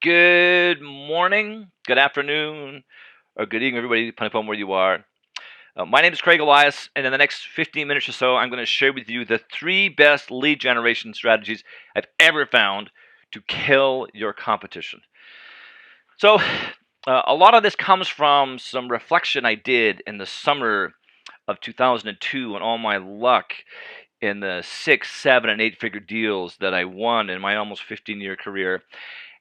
Good morning, good afternoon, or good evening, everybody, depending upon where you are. My name is Craig Elias, and in the next 15 minutes or so, I'm going to share with you the 3 best lead generation strategies I've ever found to kill your competition. So, a lot of this comes from some reflection I did in the summer of 2002 and all my luck in the 6, 7, and 8 figure deals that I won in my almost 15-year career.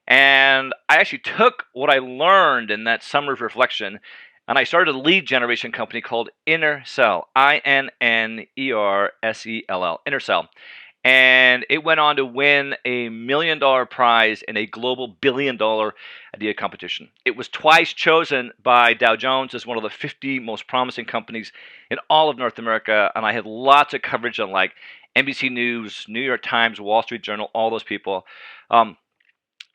And I actually took what I learned in that summer of reflection and I started a lead generation company called InnerSell, INNERSELL, InnerSell. And it went on to win a $1 million prize in a global $1 billion idea competition. It was twice chosen by Dow Jones as one of the 50 most promising companies in all of North America. And I had lots of coverage on like NBC News, New York Times, Wall Street Journal, all those people.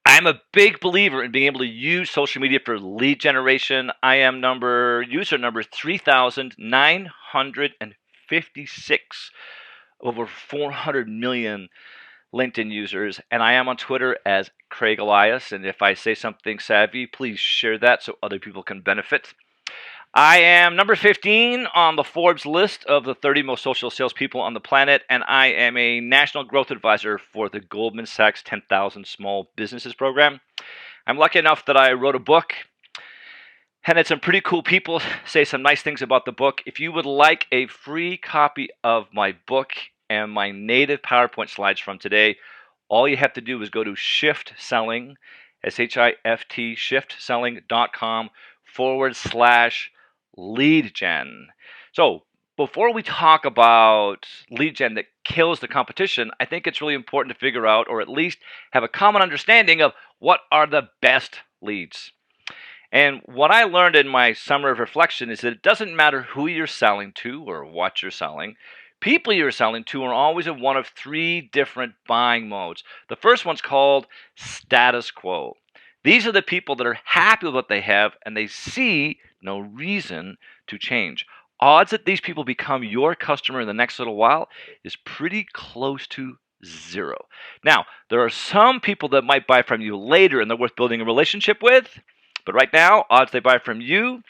I'm a big believer in being able to use social media for lead generation. I am user number 3,956 over 400 million LinkedIn users, and I am on Twitter as Craig Elias. And if I say something savvy, please share that so other people can benefit. I am number 15 on the Forbes list of the 30 most social salespeople on the planet, and I am a national growth advisor for the Goldman Sachs 10,000 Small Businesses program. I'm lucky enough that I wrote a book, and had some pretty cool people say some nice things about the book. If you would like a free copy of my book and my native PowerPoint slides from today, all you have to do is go to Shift Selling, SHIFT, shiftselling.com/lead gen. So before we talk about lead gen that kills the competition, I think it's really important to figure out, or at least have a common understanding of what are the best leads. And what I learned in my summer of reflection is that it doesn't matter who you're selling to or what you're selling. People you're selling to are always in one of 3 different buying modes. The first one's called status quo. These are the people that are happy with what they have and they see no reason to change. Odds that these people become your customer in the next little while is pretty close to 0. Now, there are some people that might buy from you later and they're worth building a relationship with, but right now, odds they buy from you,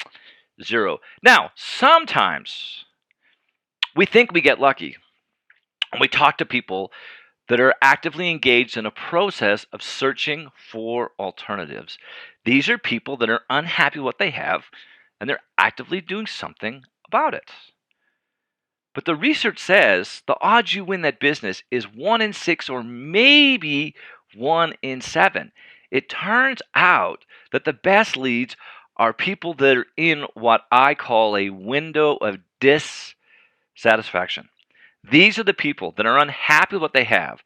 0. Now, sometimes we think we get lucky and we talk to people that are actively engaged in a process of searching for alternatives. These are people that are unhappy with what they have, and they're actively doing something about it. But the research says the odds you win that business is 1 in 6 or maybe 1 in 7. It turns out that the best leads are people that are in what I call a window of dissatisfaction. These are the people that are unhappy with what they have,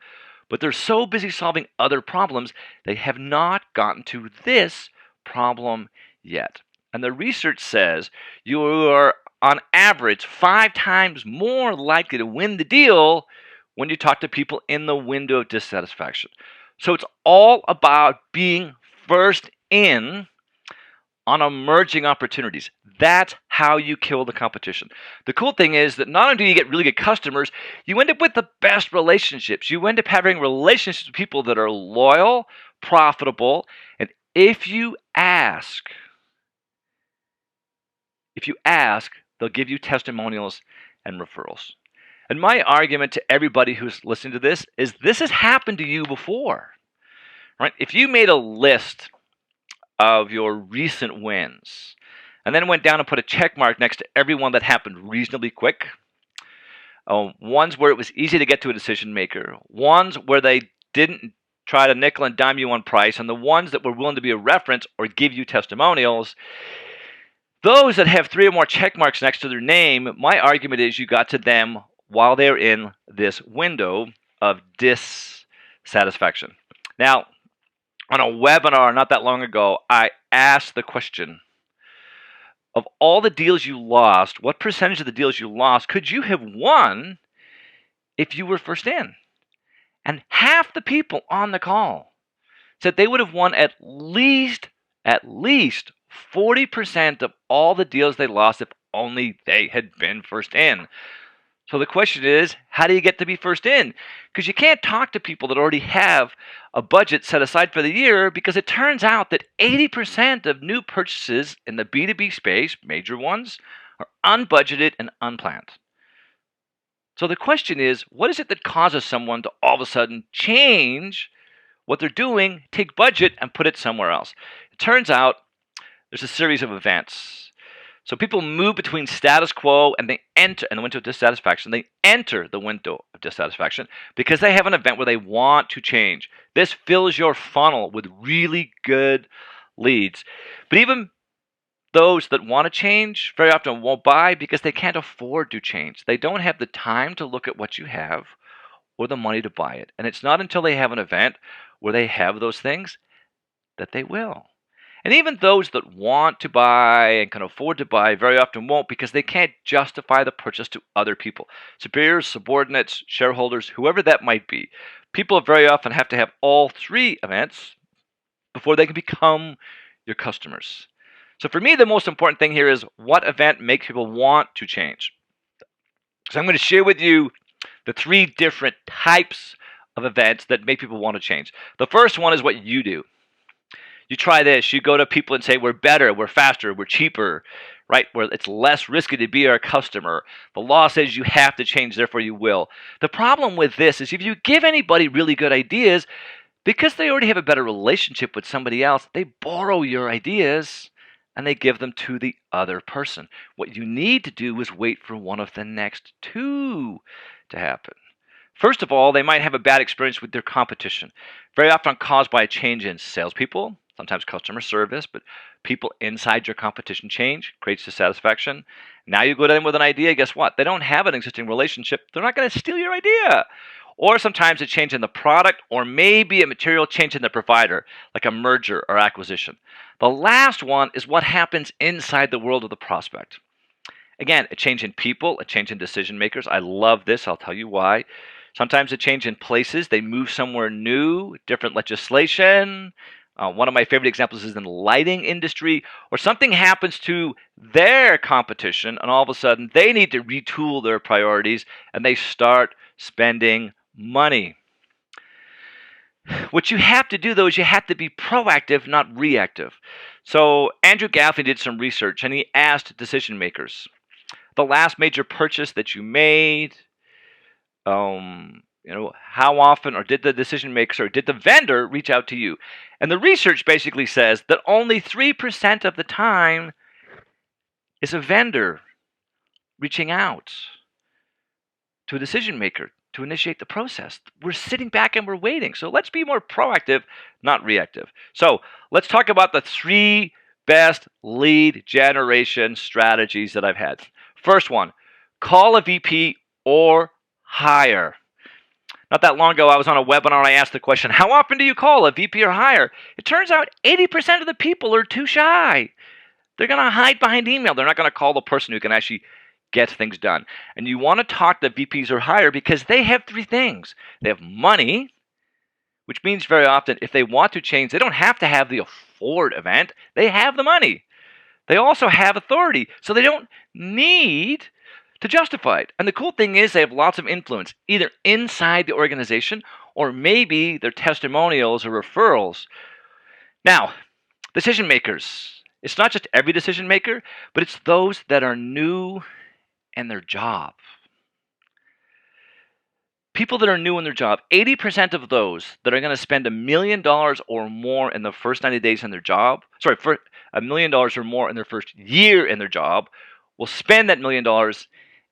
but they're so busy solving other problems, they have not gotten to this problem yet. And the research says you are, on average, 5 times more likely to win the deal when you talk to people in the window of dissatisfaction. So it's all about being first in on emerging opportunities. That's how you kill the competition. The cool thing is that not only do you get really good customers, you end up with the best relationships. You end up having relationships with people that are loyal, profitable, and if you ask, they'll give you testimonials and referrals. And my argument to everybody who's listening to this is this has happened to you before, right? If you made a list of your recent wins and then went down and put a check mark next to every one that happened reasonably quick, ones where it was easy to get to a decision maker, ones where they didn't try to nickel and dime you on price, and the ones that were willing to be a reference or give you testimonials, those that have 3 or more check marks next to their name, my argument is you got to them while they're in this window of dissatisfaction. Now, on a webinar not that long ago, I asked the question, of all the deals you lost, what percentage of the deals you lost could you have won if you were first in? And half the people on the call said they would have won at least 40% of all the deals they lost if only they had been first in. So the question is, how do you get to be first in? Because you can't talk to people that already have a budget set aside for the year, because it turns out that 80% of new purchases in the B2B space, major ones, are unbudgeted and unplanned. So the question is, what is it that causes someone to all of a sudden change what they're doing, take budget, and put it somewhere else? It turns out there's a series of events. So people move between status quo and they enter in the window of dissatisfaction. They enter the window of dissatisfaction because they have an event where they want to change. This fills your funnel with really good leads. But even those that want to change very often won't buy because they can't afford to change. They don't have the time to look at what you have or the money to buy it. And it's not until they have an event where they have those things that they will. And even those that want to buy and can afford to buy very often won't, because they can't justify the purchase to other people. Superiors, subordinates, shareholders, whoever that might be. People very often have to have all three events before they can become your customers. So for me, the most important thing here is what event makes people want to change. So I'm going to share with you the three different types of events that make people want to change. The first one is what you do. You try this. You go to people and say, we're better, we're faster, we're cheaper, right? Where it's less risky to be our customer. The law says you have to change, therefore you will. The problem with this is if you give anybody really good ideas, because they already have a better relationship with somebody else, they borrow your ideas and they give them to the other person. What you need to do is wait for one of the next two to happen. First of all, they might have a bad experience with their competition, very often caused by a change in salespeople, sometimes customer service, but people inside your competition change, creates dissatisfaction. Now you go to them with an idea, guess what? They don't have an existing relationship. They're not going to steal your idea. Or sometimes a change in the product, or maybe a material change in the provider, like a merger or acquisition. The last one is what happens inside the world of the prospect. Again, a change in people, a change in decision makers. I love this. I'll tell you why. Sometimes a change in places. They move somewhere new, different legislation. One of my favorite examples is in the lighting industry, or something happens to their competition, and all of a sudden they need to retool their priorities, and they start spending money. What you have to do, though, is you have to be proactive, not reactive. So Andrew Gaffney did some research, and he asked decision makers, the last major purchase that you made, how often, or did the decision makers or did the vendor reach out to you? And the research basically says that only 3% of the time is a vendor reaching out to a decision maker to initiate the process. We're sitting back and we're waiting. So let's be more proactive, not reactive. So let's talk about the three best lead generation strategies that I've had. First one, call a VP or hire. Not that long ago, I was on a webinar and I asked the question, how often do you call a VP or hire? It turns out 80% of the people are too shy. They're going to hide behind email. They're not going to call the person who can actually get things done. And you want to talk to VPs or hire because they have three things. They have money, which means very often if they want to change, they don't have to have the afford event. They have the money. They also have authority, so they don't need to justify it. And the cool thing is they have lots of influence, either inside the organization or maybe their testimonials or referrals. Now, decision makers. It's not just every decision maker, but it's those that are new in their job. People that are new in their job, 80% of those that are going to spend $1 million or more in the first 90 days in their job, for $1 million or more in their first year in their job, will spend that $1 million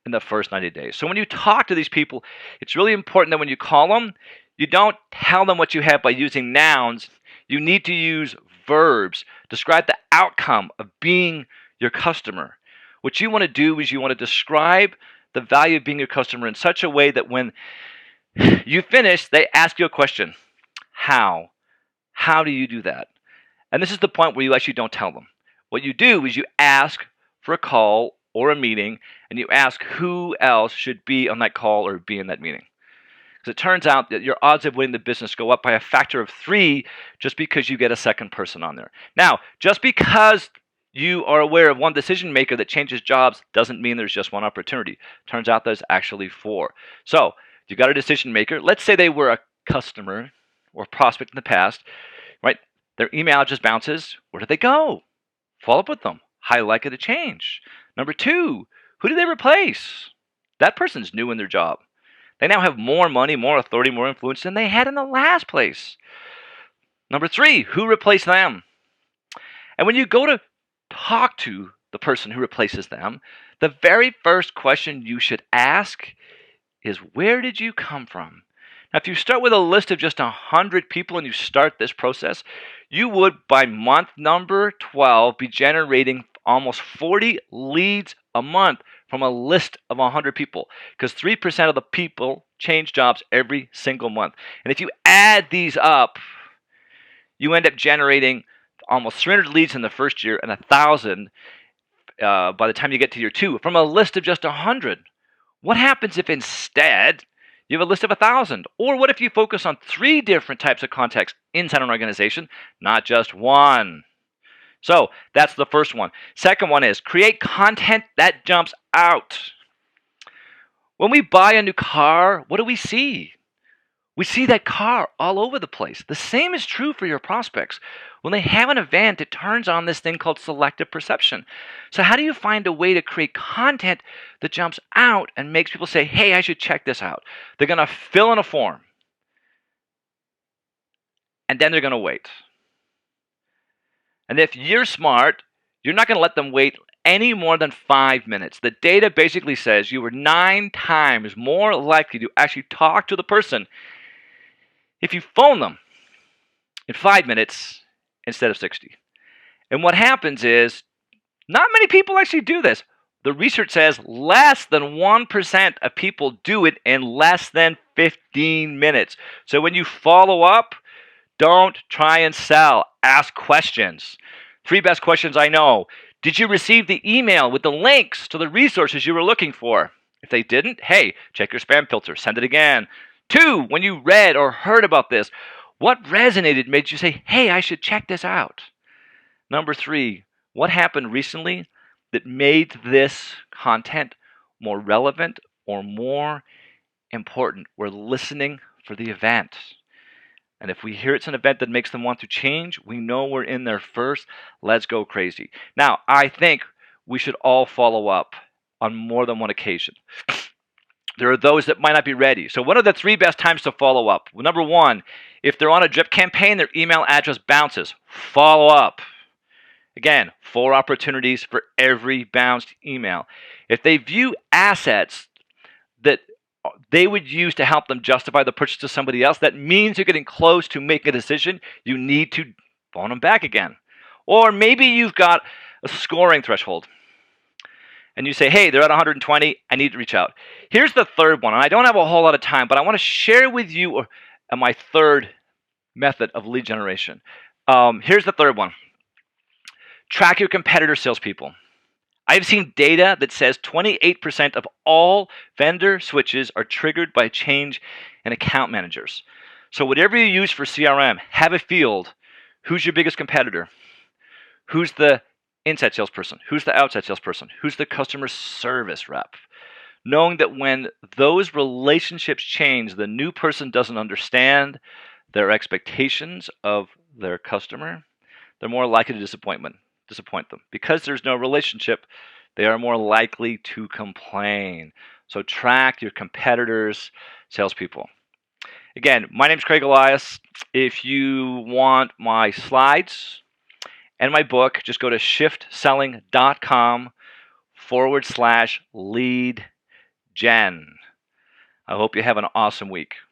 in the first 90 days. So when you talk to these people, it's really important that when you call them, you don't tell them what you have by using nouns. You need to use verbs. Describe the outcome of being your customer. What you want to do is you want to describe the value of being your customer in such a way that when you finish, they ask you a question. How? How do you do that? And this is the point where you actually don't tell them. What you do is you ask for a call or a meeting, and you ask who else should be on that call or be in that meeting. Because it turns out that your odds of winning the business go up by a factor of 3 just because you get a second person on there. Now, just because you are aware of one decision maker that changes jobs doesn't mean there's just one opportunity. Turns out there's actually four. So you got a decision maker. Let's say they were a customer or prospect in the past, right? Their email just bounces. Where did they go? Follow up with them. How likely to change? Number two, who did they replace? That person's new in their job. They now have more money, more authority, more influence than they had in the last place. Number three, who replaced them? And when you go to talk to the person who replaces them, the very first question you should ask is, where did you come from? Now, if you start with a list of just 100 people and you start this process, you would, by month number 12, be generating almost 40 leads a month from a list of 100 people, because 3% of the people change jobs every single month. And if you add these up, you end up generating almost 300 leads in the first year and 1,000 by the time you get to year two from a list of just 100. What happens if instead you have a list of 1,000? Or what if you focus on 3 different types of contacts inside an organization, not just one? So that's the first one. Second one is create content that jumps out. When we buy a new car, what do we see? We see that car all over the place. The same is true for your prospects. When they have an event, it turns on this thing called selective perception. So how do you find a way to create content that jumps out and makes people say, hey, I should check this out? They're going to fill in a form. And then they're going to wait. And if you're smart, you're not going to let them wait any more than 5 minutes. The data basically says you were 9 times more likely to actually talk to the person if you phone them in 5 minutes instead of 60. And what happens is, not many people actually do this. The research says less than 1% of people do it in less than 15 minutes. So when you follow up, don't try and sell. Ask questions. 3 best questions I know. Did you receive the email with the links to the resources you were looking for? If they didn't, hey, check your spam filter. Send it again. 2, when you read or heard about this, what resonated made you say, hey, I should check this out? Number 3, what happened recently that made this content more relevant or more important? We're listening for the event. And if we hear it's an event that makes them want to change, we know we're in there first. Let's go crazy. Now, I think we should all follow up on more than one occasion. There are those that might not be ready. So what are the 3 best times to follow up? Well, number 1, if they're on a drip campaign, their email address bounces. Follow up. Again, 4 opportunities for every bounced email. If they view assets that they would use to help them justify the purchase to somebody else, that means you're getting close to making a decision. You need to phone them back again. Or maybe you've got a scoring threshold. And you say, hey, they're at 120, I need to reach out. Here's the third one, and I don't have a whole lot of time, but I want to share with you my third method of lead generation. Here's the third one. Track your competitor salespeople. I've seen data that says 28% of all vendor switches are triggered by change in account managers. So whatever you use for CRM, have a field. Who's your biggest competitor? Who's the inside salesperson? Who's the outside salesperson? Who's the customer service rep? Knowing that when those relationships change, the new person doesn't understand their expectations of their customer, they're more likely to disappoint them. Because there's no relationship, they are more likely to complain. So track your competitors' salespeople. Again, my name is Craig Elias. If you want my slides and my book, just go to shiftselling.com/lead gen. I hope you have an awesome week.